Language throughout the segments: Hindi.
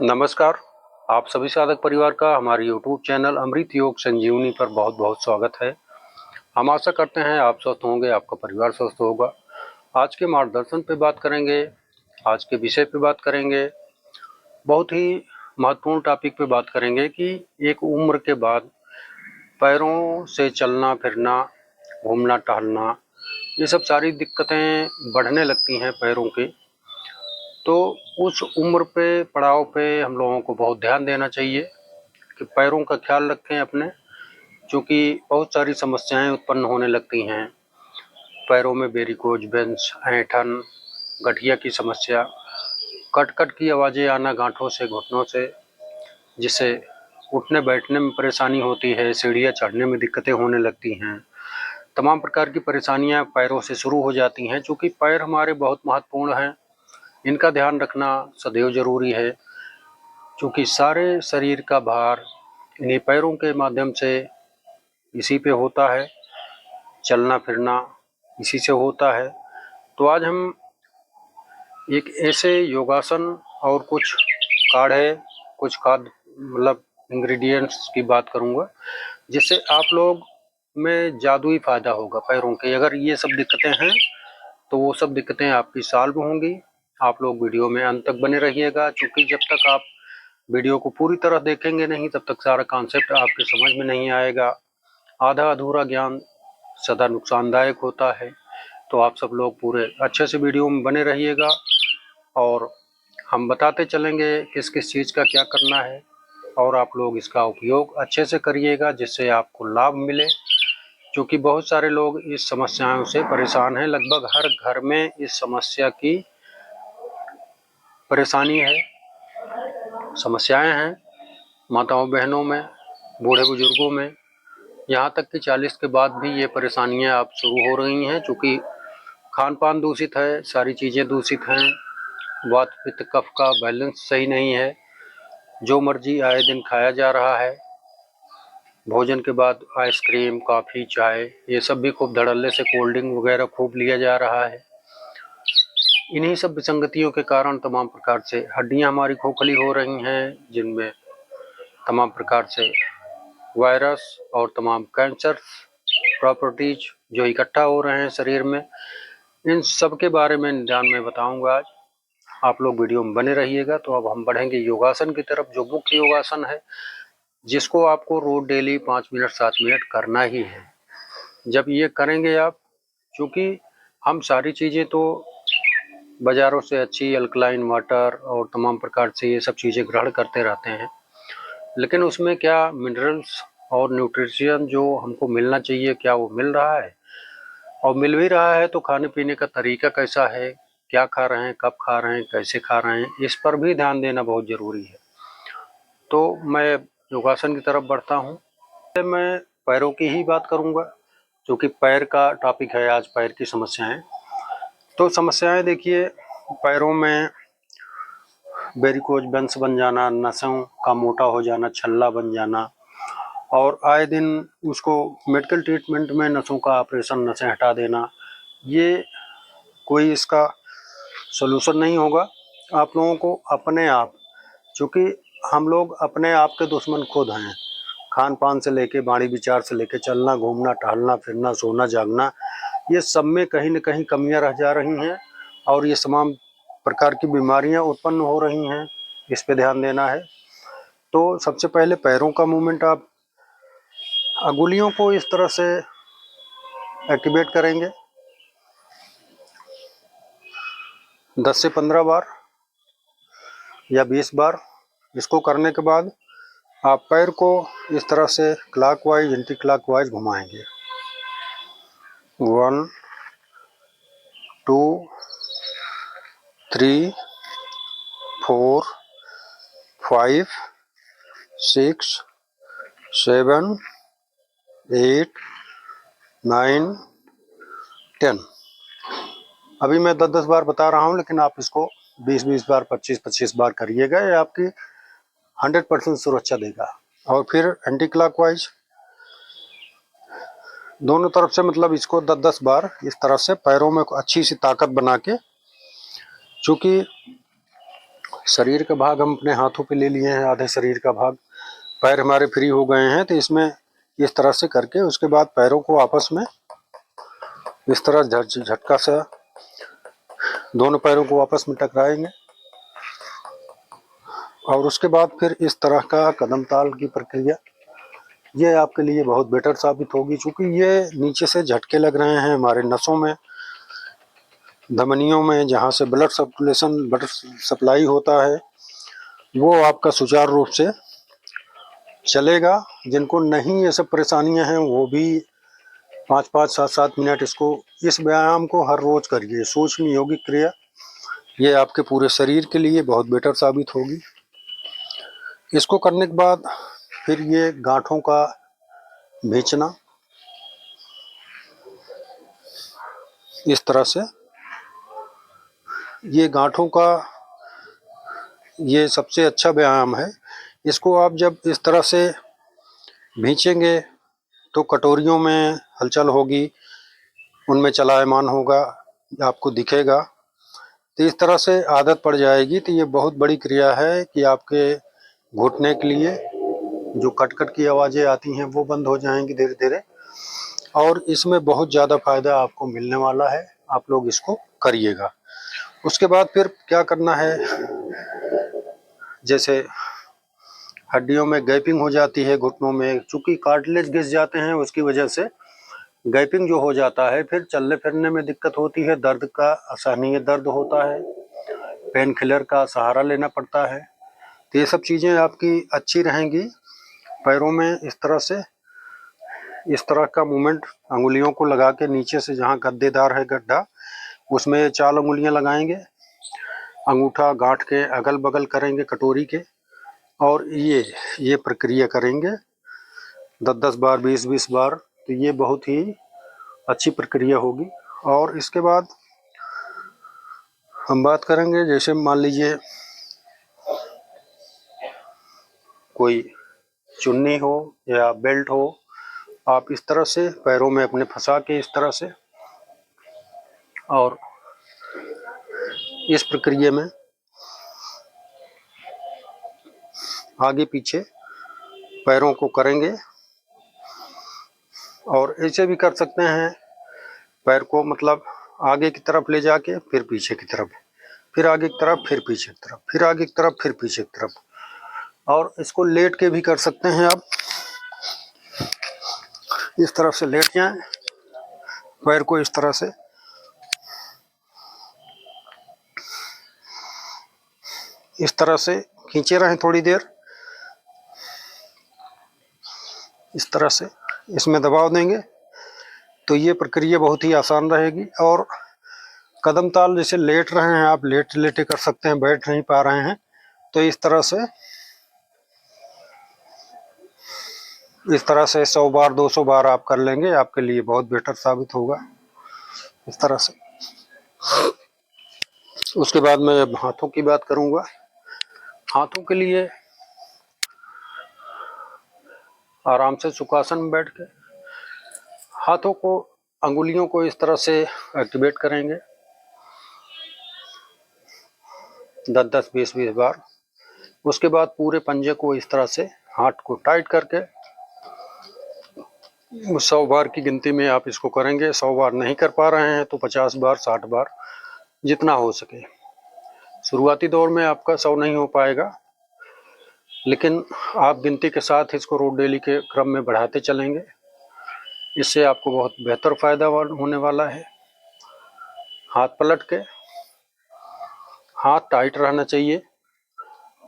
नमस्कार। आप सभी साधक परिवार का हमारे YouTube चैनल अमृत योग संजीवनी पर बहुत बहुत स्वागत है। हम आशा करते हैं आप स्वस्थ होंगे, आपका परिवार स्वस्थ होगा। आज के मार्गदर्शन पे बात करेंगे, आज के विषय पे बात करेंगे। बहुत ही महत्वपूर्ण टॉपिक पे बात करेंगे कि एक उम्र के बाद पैरों से चलना फिरना, घूमना टहलना, ये सब सारी दिक्कतें बढ़ने लगती हैं पैरों की। तो उस उम्र पे, पड़ाव पे हम लोगों को बहुत ध्यान देना चाहिए कि पैरों का ख्याल रखें अपने, क्योंकि बहुत सारी समस्याएं उत्पन्न होने लगती हैं। पैरों में वेरिकोज वेन्स, ऐंठन, गठिया की समस्या, कट कट की आवाज़ें आना गांठों से, घुटनों से, जिससे उठने बैठने में परेशानी होती है, सीढ़ियाँ चढ़ने में दिक्कतें होने लगती हैं। तमाम प्रकार की परेशानियां पैरों से शुरू हो जाती हैं। चूँकि पैर हमारे बहुत महत्वपूर्ण हैं, इनका ध्यान रखना सदैव ज़रूरी है, क्योंकि सारे शरीर का भार इन्हीं पैरों के माध्यम से इसी पे होता है, चलना फिरना इसी से होता है। तो आज हम एक ऐसे योगासन और कुछ काढ़े, कुछ खाद्य मतलब इंग्रेडिएंट्स की बात करूँगा, जिससे आप लोग में जादुई फायदा होगा पैरों के। अगर ये सब दिक्कतें हैं तो वो सब दिक्कतें आपकी सॉल्व होंगी। आप लोग वीडियो में अंत तक बने रहिएगा, क्योंकि जब तक आप वीडियो को पूरी तरह देखेंगे नहीं तब तक सारा कॉन्सेप्ट आपके समझ में नहीं आएगा। आधा अधूरा ज्ञान सदा नुकसानदायक होता है। तो आप सब लोग पूरे अच्छे से वीडियो में बने रहिएगा और हम बताते चलेंगे किस किस चीज़ का क्या करना है, और आप लोग इसका उपयोग अच्छे से करिएगा जिससे आपको लाभ मिले। क्योंकि बहुत सारे लोग इस समस्याओं से परेशान हैं। लगभग हर घर में इस समस्या की परेशानी है, समस्याएं हैं, माताओं बहनों में, बूढ़े बुजुर्गों में, यहाँ तक कि 40 के बाद भी ये परेशानियां अब शुरू हो रही हैं। चूँकि खान पान दूषित है, सारी चीज़ें दूषित हैं, वात पित्त कफ का बैलेंस सही नहीं है, जो मर्जी आए दिन खाया जा रहा है। भोजन के बाद आइसक्रीम, कॉफ़ी, चाय, ये सब भी खूब धड़ल्ले से, कोल्ड ड्रिंक वगैरह खूब लिया जा रहा है। इन्हीं सब विसंगतियों के कारण तमाम प्रकार से हड्डियां हमारी खोखली हो रही हैं, जिनमें तमाम प्रकार से वायरस और तमाम कैंसर प्रॉपर्टीज जो इकट्ठा हो रहे हैं शरीर में। इन सब के बारे में ध्यान में बताऊंगा आज। आप लोग वीडियो में बने रहिएगा। तो अब हम बढ़ेंगे योगासन की तरफ, जो मुख्य योगासन है, जिसको आपको रोज डेली 5 मिनट 7 मिनट करना ही है। जब ये करेंगे आप, क्योंकि हम सारी चीज़ें तो बाज़ारों से अच्छी अल्कलाइन वाटर और तमाम प्रकार से ये सब चीज़ें ग्रहण करते रहते हैं, लेकिन उसमें क्या मिनरल्स और न्यूट्रिशन जो हमको मिलना चाहिए, क्या वो मिल रहा है? और मिल भी रहा है तो खाने पीने का तरीका कैसा है, क्या खा रहे हैं, कब खा रहे हैं, कैसे खा रहे हैं, इस पर भी ध्यान देना बहुत ज़रूरी है। तो मैं योगासन की तरफ बढ़ता हूँ। मैं पैरों की ही बात करूँगा, क्योंकि पैर का टॉपिक है आज, पैर की समस्याएं। तो समस्याएं देखिए, पैरों में वेरिकोज वेन्स बन जाना, नसों का मोटा हो जाना, छल्ला बन जाना, और आए दिन उसको मेडिकल ट्रीटमेंट में नसों का ऑपरेशन, नसें हटा देना, ये कोई इसका सलूशन नहीं होगा। आप लोगों को अपने आप, क्योंकि हम लोग अपने आप के दुश्मन खुद हैं। खान पान से लेके, वाणी विचार से लेके, चलना घूमना टहलना फिरना, सोना जागना, ये सब में कहीं न कहीं कमियां रह जा रही हैं, और ये तमाम प्रकार की बीमारियां उत्पन्न हो रही हैं। इस पे ध्यान देना है। तो सबसे पहले पैरों का मूवमेंट, आप अंगुलियों को इस तरह से एक्टिवेट करेंगे 10 से 15 बार या 20 बार। इसको करने के बाद आप पैर को इस तरह से क्लॉकवाइज एंटी क्लॉकवाइज घुमाएंगे। 1 2 3 4 5 6 7 8 9 10। अभी मैं 10-10 बार बता रहा हूँ, लेकिन आप इसको 20-20 बार, 25-25 बार करिएगा। ये आपकी 100% सुरक्षा देगा। और फिर एंटी क्लॉकवाइज दोनों तरफ से, मतलब इसको 10-10 बार इस तरह से पैरों में अच्छी सी ताकत बना के, चूँकि शरीर का भाग हम अपने हाथों पे ले लिए हैं, आधे शरीर का भाग। पैर हमारे फ्री हो गए हैं, तो इसमें इस तरह से करके उसके बाद पैरों को आपस में इस तरह झटका से दोनों पैरों को आपस में टकराएंगे और उसके बाद फिर इस तरह का कदम ताल की प्रक्रिया ये आपके लिए बहुत बेटर साबित होगी, क्योंकि ये नीचे से झटके लग रहे हैं हमारे नसों में, धमनियों में, जहाँ से ब्लड सप्लाई होता है वो आपका सुचारू रूप से चलेगा। जिनको नहीं ये सब परेशानियां हैं वो भी 5-5, 7-7 मिनट इस व्यायाम को हर रोज करिए। सूक्ष्म योगिक क्रिया ये आपके पूरे शरीर के लिए बहुत बेटर साबित होगी। इसको करने के बाद फिर ये गांठों का भींचना इस तरह से, ये गांठों का ये सबसे अच्छा व्यायाम है। इसको आप जब इस तरह से भींचेंगे तो कटोरियों में हलचल होगी, उनमें चलायमान होगा, आपको दिखेगा। तो इस तरह से आदत पड़ जाएगी। तो ये बहुत बड़ी क्रिया है कि आपके घुटने के लिए जो कट कट की आवाज़ें आती हैं वो बंद हो जाएंगी धीरे धीरे, और इसमें बहुत ज़्यादा फायदा आपको मिलने वाला है। आप लोग इसको करिएगा। उसके बाद फिर क्या करना है, जैसे हड्डियों में गैपिंग हो जाती है घुटनों में, चूंकि कार्टिलेज घिस जाते हैं उसकी वजह से गैपिंग जो हो जाता है, फिर चलने फिरने में दिक्कत होती है, दर्द का असहनीय दर्द होता है, पेन किलर का सहारा लेना पड़ता है। तो ये सब चीज़ें आपकी अच्छी रहेंगी। पैरों में इस तरह से इस तरह का मूवमेंट अंगुलियों को लगा के नीचे से जहाँ गद्देदार है गड्ढा उसमें 4 अंगुलियां लगाएंगे, अंगूठा गांठ के अगल बगल करेंगे कटोरी के, और ये प्रक्रिया करेंगे 10-10 बार, 20-20 बार। तो ये बहुत ही अच्छी प्रक्रिया होगी। और इसके बाद हम बात करेंगे, जैसे मान लीजिए कोई चुन्नी हो या बेल्ट हो, आप इस तरह से पैरों में अपने फंसा के इस तरह से, और इस प्रक्रिया में आगे पीछे पैरों को करेंगे। और ऐसे भी कर सकते हैं, पैर को मतलब आगे की तरफ ले जाके फिर पीछे की तरफ, फिर आगे की तरफ, फिर पीछे की तरफ, फिर आगे की तरफ, फिर पीछे की तरफ। और इसको लेट के भी कर सकते हैं आप। इस तरफ से लेट जाएं, पैर को इस तरह से खींचे रहें थोड़ी देर, इस तरह से इसमें दबाव देंगे तो ये प्रक्रिया बहुत ही आसान रहेगी। और कदम ताल जैसे लेट रहे हैं आप, लेट लेटे कर सकते हैं, बैठ नहीं पा रहे हैं तो इस तरह से 100 बार 200 बार आप कर लेंगे, आपके लिए बहुत बेटर साबित होगा इस तरह से। उसके बाद मैं अब हाथों की बात करूंगा। हाथों के लिए आराम से सुखासन में बैठ के हाथों को, अंगुलियों को इस तरह से एक्टिवेट करेंगे 10-10, 20-20 बार। उसके बाद पूरे पंजे को इस तरह से हाथ को टाइट करके 100 बार की गिनती में आप इसको करेंगे। 100 बार नहीं कर पा रहे हैं तो 50 बार, 60 बार, जितना हो सके। शुरुआती दौर में आपका 100 नहीं हो पाएगा, लेकिन आप गिनती के साथ इसको रोज डेली के क्रम में बढ़ाते चलेंगे। इससे आपको बहुत बेहतर फायदा होने वाला है। हाथ पलट के, हाथ टाइट रहना चाहिए,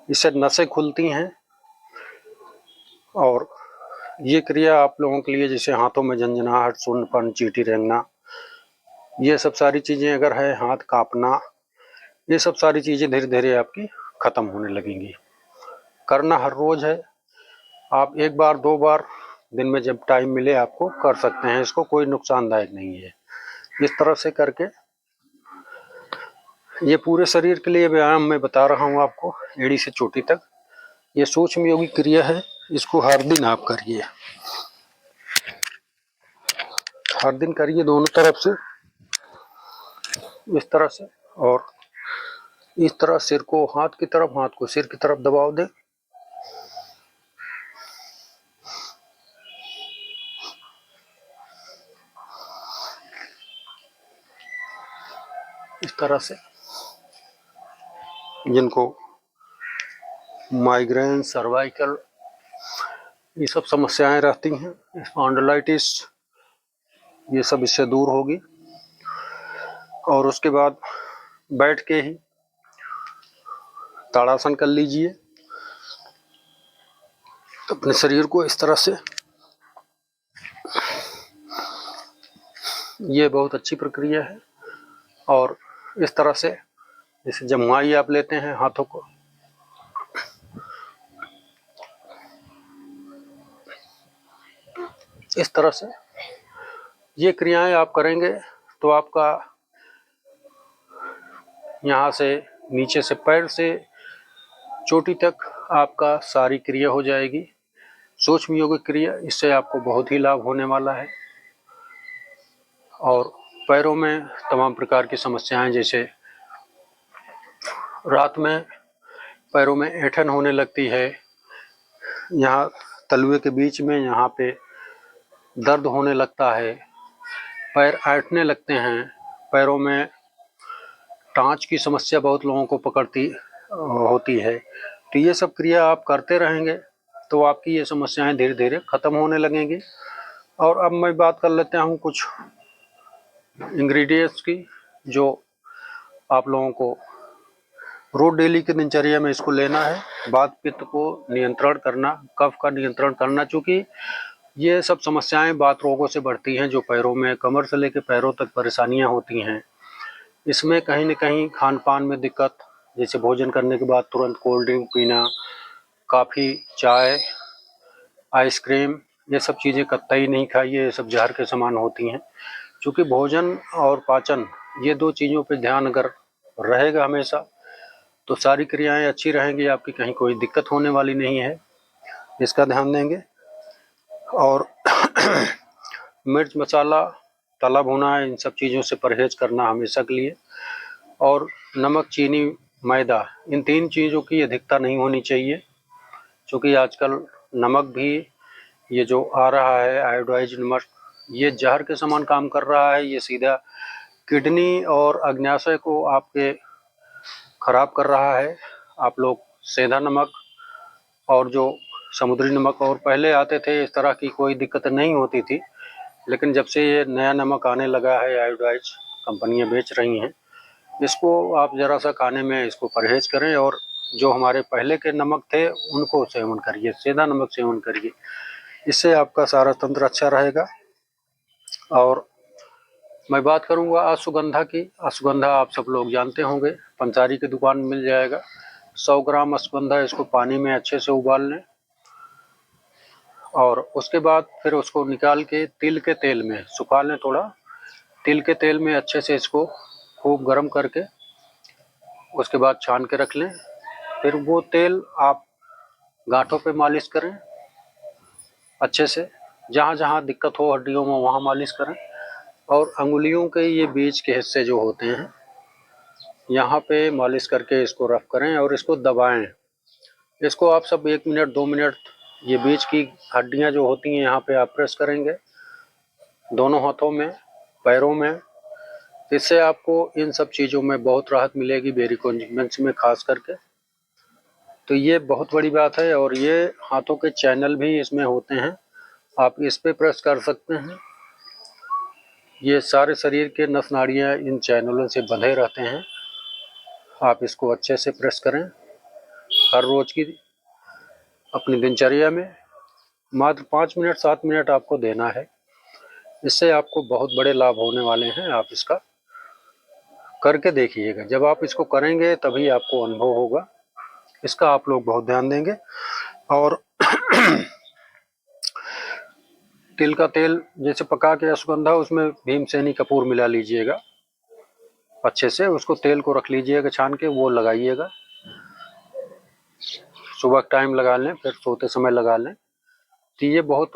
इससे नसें खुलती हैं। और ये क्रिया आप लोगों के लिए, जैसे हाथों में झंझनाहट, सुन्नपन, चींटी रेंगना, ये सब सारी चीज़ें अगर है, हाथ कांपना, ये सब सारी चीज़ें धीरे धीरे आपकी ख़त्म होने लगेंगी। करना हर रोज़ है। आप 1 बार 2 बार दिन में जब टाइम मिले आपको कर सकते हैं इसको, कोई नुकसानदायक नहीं है। इस तरह से करके ये पूरे शरीर के लिए व्यायाम मैं बता रहा हूँ आपको, एड़ी से चोटी तक। ये सूक्ष्म योगिक क्रिया है, इसको हर दिन आप करिए, हर दिन करिए दोनों तरफ से इस तरह से। और इस तरह सिर को हाथ की तरफ, हाथ को सिर की तरफ दबाव दें। इस तरह से जिनको माइग्रेन, सर्वाइकल, ये सब समस्याएं रहती हैं, स्पॉन्डिलाइटिस, ये सब इससे दूर होगी। और उसके बाद बैठ के ही ताड़ासन कर लीजिए अपने शरीर को इस तरह से। ये बहुत अच्छी प्रक्रिया है। और इस तरह से जैसे जमुआई आप लेते हैं हाथों को, इस तरह से ये क्रियाएं आप करेंगे तो आपका यहाँ से नीचे से पैर से चोटी तक आपका सारी क्रिया हो जाएगी, सूक्ष्म योगिक क्रिया। इससे आपको बहुत ही लाभ होने वाला है। और पैरों में तमाम प्रकार की समस्याएं, जैसे रात में पैरों में ऐंठन होने लगती है, यहाँ तलवे के बीच में यहाँ पे दर्द होने लगता है, पैर ऐंठने लगते हैं, पैरों में टाँच की समस्या बहुत लोगों को पकड़ती होती है। तो ये सब क्रिया आप करते रहेंगे तो आपकी ये समस्याएं धीरे धीरे ख़त्म होने लगेंगी। और अब मैं बात कर लेता हूँ कुछ इंग्रेडिएंट्स की, जो आप लोगों को रोज डेली की दिनचर्या में इसको लेना है। वात पित्त को नियंत्रण करना, कफ का नियंत्रण करना, चूँकि ये सब समस्याएं वात रोगों से बढ़ती हैं, जो पैरों में, कमर से लेकर पैरों तक परेशानियां होती हैं। इसमें कहीं न कहीं खान पान में दिक्कत, जैसे भोजन करने के बाद तुरंत कोल्ड ड्रिंक पीना, कॉफ़ी, चाय, आइसक्रीम, ये सब चीज़ें कतई नहीं खाइए, ये सब जहर के समान होती हैं। चूँकि भोजन और पाचन, ये दो चीज़ों पे ध्यान अगर रहेगा हमेशा तो सारी क्रियाएं अच्छी रहेंगी, आपकी कहीं कोई दिक्कत होने वाली नहीं है, इसका ध्यान देंगे। और मिर्च मसाला, तला भुना, इन सब चीज़ों से परहेज करना हमेशा के लिए। और नमक, चीनी, मैदा, इन तीन चीज़ों की अधिकता नहीं होनी चाहिए, क्योंकि आजकल नमक भी ये जो आ रहा है आयोडाइज नमक, ये जहर के समान काम कर रहा है। ये सीधा किडनी और अग्न्याशय को आपके खराब कर रहा है। आप लोग सेंधा नमक और जो समुद्री नमक, और पहले आते थे इस तरह की कोई दिक्कत नहीं होती थी, लेकिन जब से ये नया नमक आने लगा है, आयोडाइज कंपनियां बेच रही हैं, इसको आप ज़रा सा खाने में इसको परहेज करें। और जो हमारे पहले के नमक थे उनको सेवन करिए, सेंधा नमक सेवन करिए, इससे आपका सारा तंत्र अच्छा रहेगा। और मैं बात करूंगा अश्वगंधा की। अश्वगंधा आप सब लोग जानते होंगे, पंसारी की दुकान में मिल जाएगा। 100 ग्राम अश्वगंधा, इसको पानी में अच्छे से उबाल लें और उसके बाद फिर उसको निकाल के तिल के तेल में सुखा लें। थोड़ा तिल के तेल में अच्छे से इसको खूब गर्म करके उसके बाद छान के रख लें। फिर वो तेल आप गांठों पे मालिश करें अच्छे से, जहाँ जहाँ दिक्कत हो हड्डियों में वहाँ मालिश करें। और अंगुलियों के ये बीच के हिस्से जो होते हैं, यहाँ पे मालिश करके इसको रफ करें और इसको दबाएं। इसको आप सब 1 मिनट 2 मिनट, ये बीच की हड्डियाँ जो होती हैं यहाँ पे आप प्रेस करेंगे दोनों हाथों में, पैरों में। इससे आपको इन सब चीज़ों में बहुत राहत मिलेगी, वेरिकोज में खास करके। तो ये बहुत बड़ी बात है। और ये हाथों के चैनल भी इसमें होते हैं, आप इस पे प्रेस कर सकते हैं। ये सारे शरीर के नस नाड़ियाँ इन चैनलों से बंधे रहते हैं। आप इसको अच्छे से प्रेस करें हर रोज़ की अपनी दिनचर्या में। मात्र 5 मिनट 7 मिनट आपको देना है, इससे आपको बहुत बड़े लाभ होने वाले हैं। आप इसका करके देखिएगा, जब आप इसको करेंगे तभी आपको अनुभव होगा। इसका आप लोग बहुत ध्यान देंगे। और तिल का तेल जैसे पका के अश्वगंधा, उसमें भीमसेनी कपूर मिला लीजिएगा अच्छे से, उसको तेल को रख लीजिएगा छान के, वो लगाइएगा। सुबह टाइम लगा लें, फिर सोते समय लगा लें, तो ये बहुत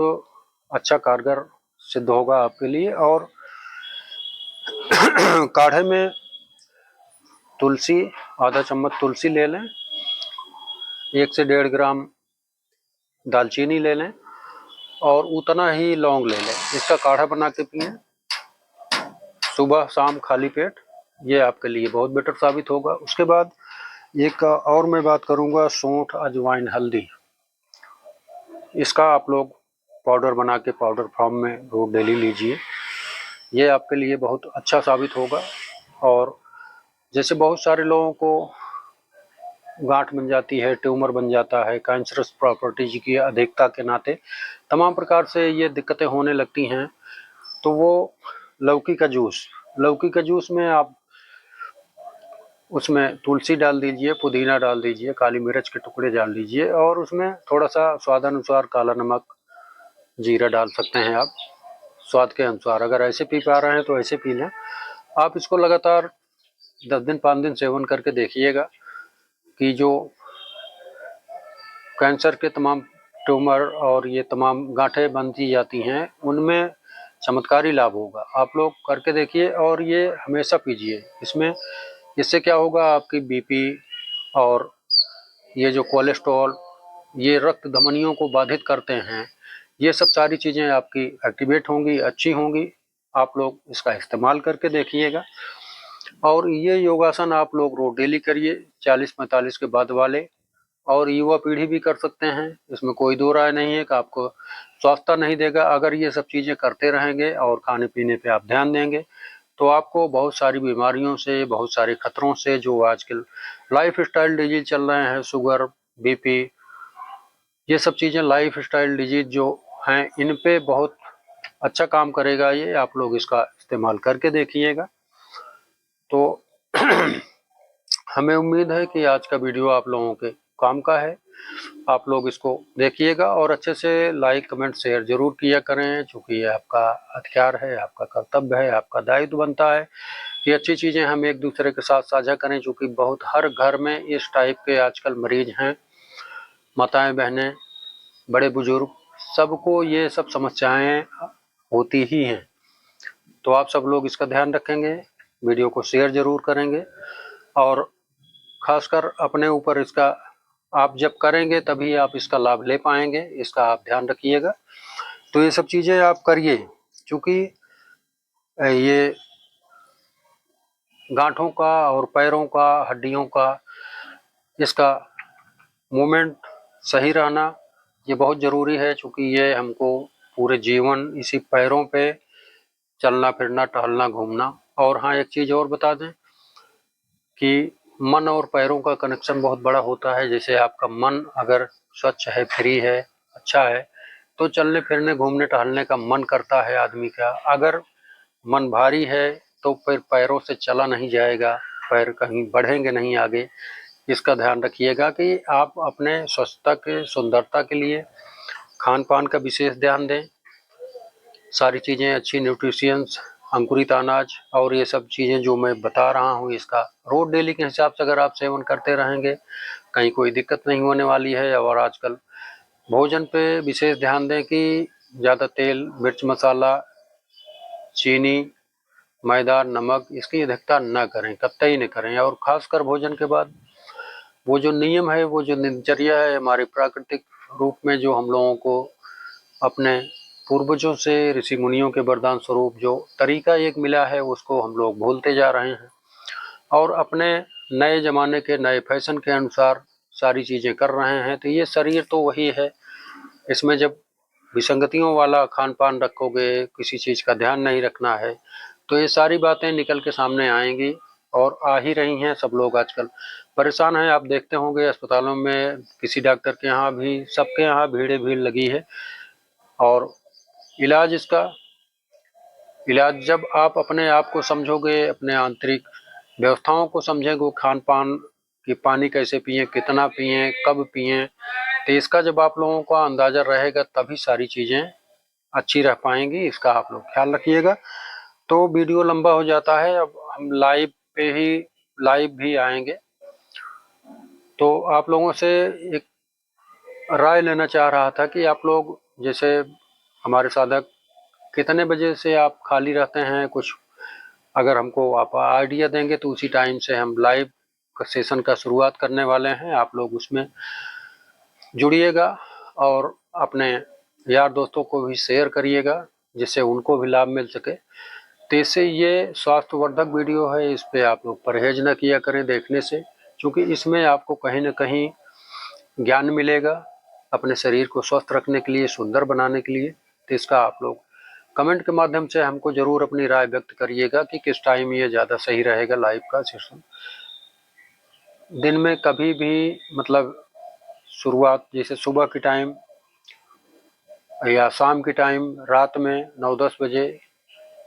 अच्छा कारगर सिद्ध होगा आपके लिए। और काढ़े में तुलसी, आधा चम्मच तुलसी ले लें, 1 से 1.5 ग्राम दालचीनी ले लें और उतना ही लौंग ले लें। इसका काढ़ा बना के पिएं सुबह शाम खाली पेट, ये आपके लिए बहुत बेटर साबित होगा। उसके बाद एक और मैं बात करूंगा, सौंठ, अजवाइन, हल्दी, इसका आप लोग पाउडर बना के पाउडर फॉर्म में रोज डेली लीजिए, ये आपके लिए बहुत अच्छा साबित होगा। और जैसे बहुत सारे लोगों को गांठ बन जाती है, ट्यूमर बन जाता है, कैंसरस प्रॉपर्टीज की अधिकता के नाते तमाम प्रकार से ये दिक्कतें होने लगती हैं, तो वो लौकी का जूस में आप उसमें तुलसी डाल दीजिए, पुदीना डाल दीजिए, काली मिर्च के टुकड़े डाल दीजिए और उसमें थोड़ा सा स्वादानुसार काला नमक, जीरा डाल सकते हैं आप स्वाद के अनुसार। अगर ऐसे पी पा रहे हैं तो ऐसे पी लें। आप इसको लगातार 10 दिन 5 दिन सेवन करके देखिएगा कि जो कैंसर के तमाम ट्यूमर और ये तमाम गांठें बनती जाती हैं उनमें चमत्कारी लाभ होगा। आप लोग करके देखिए और ये हमेशा पीजिए। इससे क्या होगा, आपकी बीपी और ये जो कोलेस्ट्रॉल, ये रक्त धमनियों को बाधित करते हैं, ये सब सारी चीज़ें आपकी एक्टिवेट होंगी, अच्छी होंगी। आप लोग इसका इस्तेमाल करके देखिएगा। और ये योगासन आप लोग रोज डेली करिए, 40-45 के बाद वाले, और युवा पीढ़ी भी कर सकते हैं। इसमें कोई दो राय नहीं है कि आपको स्वास्थ्य नहीं देगा। अगर ये सब चीज़ें करते रहेंगे और खाने पीने पे आप ध्यान देंगे तो आपको बहुत सारी बीमारियों से, बहुत सारे खतरों से, जो आजकल लाइफ स्टाइल डिजीज चल रहे हैं, शुगर, बीपी, ये सब चीज़ें लाइफ स्टाइल डिजीज जो हैं, इन पे बहुत अच्छा काम करेगा ये। आप लोग इसका इस्तेमाल करके देखिएगा। तो हमें उम्मीद है कि आज का वीडियो आप लोगों के काम का है। आप लोग इसको देखिएगा और अच्छे से लाइक, कमेंट, शेयर जरूर किया करें, क्योंकि ये आपका अधिकार है, आपका कर्तव्य है, आपका दायित्व बनता है कि अच्छी चीज़ें हम एक दूसरे के साथ साझा करें। क्योंकि बहुत हर घर में इस टाइप के आजकल मरीज हैं, माताएं, बहनें, बड़े बुजुर्ग, सबको ये सब समस्याएं होती ही हैं। तो आप सब लोग इसका ध्यान रखेंगे, वीडियो को शेयर जरूर करेंगे और खासकर अपने ऊपर इसका आप जब करेंगे तभी आप इसका लाभ ले पाएंगे, इसका आप ध्यान रखिएगा। तो ये सब चीज़ें आप करिए, क्योंकि ये गांठों का और पैरों का, हड्डियों का, इसका मूवमेंट सही रहना ये बहुत ज़रूरी है। क्योंकि ये हमको पूरे जीवन इसी पैरों पे चलना फिरना, टहलना, घूमना। और हाँ, एक चीज़ और बता दें कि मन और पैरों का कनेक्शन बहुत बड़ा होता है। जैसे आपका मन अगर स्वच्छ है, फ्री है, अच्छा है, तो चलने फिरने, घूमने टहलने का मन करता है आदमी का। अगर मन भारी है तो फिर पैरों से चला नहीं जाएगा, पैर कहीं बढ़ेंगे नहीं आगे। इसका ध्यान रखिएगा कि आप अपने स्वच्छता के, सुंदरता के लिए खान पान का विशेष ध्यान दें। सारी चीज़ें अच्छी, न्यूट्रिशियंस, अंकुरित अनाज और ये सब चीज़ें जो मैं बता रहा हूँ, इसका रोज डेली के हिसाब से अगर आप सेवन करते रहेंगे, कहीं कोई दिक्कत नहीं होने वाली है। और आजकल भोजन पे विशेष ध्यान दें कि ज़्यादा तेल, मिर्च, मसाला, चीनी, मैदा, नमक, इसकी अधिकता न करें, कतई न करें। और ख़ासकर भोजन के बाद वो जो नियम है, वो जो दिनचर्या है हमारे प्राकृतिक रूप में, जो हम लोगों को अपने पूर्वजों से, ऋषि मुनियों के वरदान स्वरूप जो तरीका एक मिला है, उसको हम लोग भूलते जा रहे हैं और अपने नए ज़माने के नए फैशन के अनुसार सारी चीज़ें कर रहे हैं। तो ये शरीर तो वही है, इसमें जब विसंगतियों वाला खान पान रखोगे, किसी चीज़ का ध्यान नहीं रखना है, तो ये सारी बातें निकल के सामने आएंगी और आ ही रही हैं। सब लोग आजकल परेशान हैं। आप देखते होंगे अस्पतालों में, किसी डॉक्टर के यहाँ भी, सबके यहाँ भीड़ लगी है। और इलाज जब आप अपने आप को समझोगे, अपने आंतरिक व्यवस्थाओं को समझेंगे, खान पान कि पानी कैसे पिएं, कितना पिएं, कब पिएं, तो इसका जब आप लोगों का अंदाज़ा रहेगा तभी सारी चीज़ें अच्छी रह पाएंगी। इसका आप लोग ख्याल रखिएगा। तो वीडियो लंबा हो जाता है, अब हम लाइव भी आएंगे। तो आप लोगों से एक राय लेना चाह रहा था कि आप लोग, जैसे हमारे साधक, कितने बजे से आप खाली रहते हैं, कुछ अगर हमको आप आइडिया देंगे तो उसी टाइम से हम लाइव सेशन का शुरुआत करने वाले हैं। आप लोग उसमें जुड़िएगा और अपने यार दोस्तों को भी शेयर करिएगा जिससे उनको भी लाभ मिल सके। तो इससे ये स्वास्थ्यवर्धक वीडियो है, इस पे आप लोग परहेज न किया करें देखने से, क्योंकि इसमें आपको कहीं न कहीं ज्ञान मिलेगा अपने शरीर को स्वस्थ रखने के लिए, सुंदर बनाने के लिए। तो इसका आप लोग कमेंट के माध्यम से हमको ज़रूर अपनी राय व्यक्त करिएगा कि किस टाइम ये ज़्यादा सही रहेगा लाइव का सेशन। दिन में कभी भी मतलब शुरुआत जैसे सुबह की टाइम या शाम की टाइम, रात में 9-10 बजे,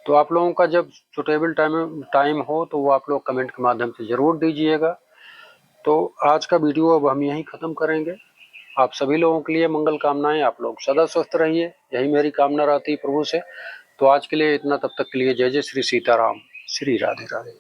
तो आप लोगों का जब सुटेबल टाइम हो तो वो आप लोग कमेंट के माध्यम से ज़रूर दीजिएगा। तो आज का वीडियो अब हम यहीं ख़त्म करेंगे। आप सभी लोगों के लिए मंगल कामनाएं। आप लोग सदा स्वस्थ रहिए, यही मेरी कामना रहती है प्रभु से। तो आज के लिए इतना, तब तक के लिए जय जय श्री सीताराम, श्री राधे राधे।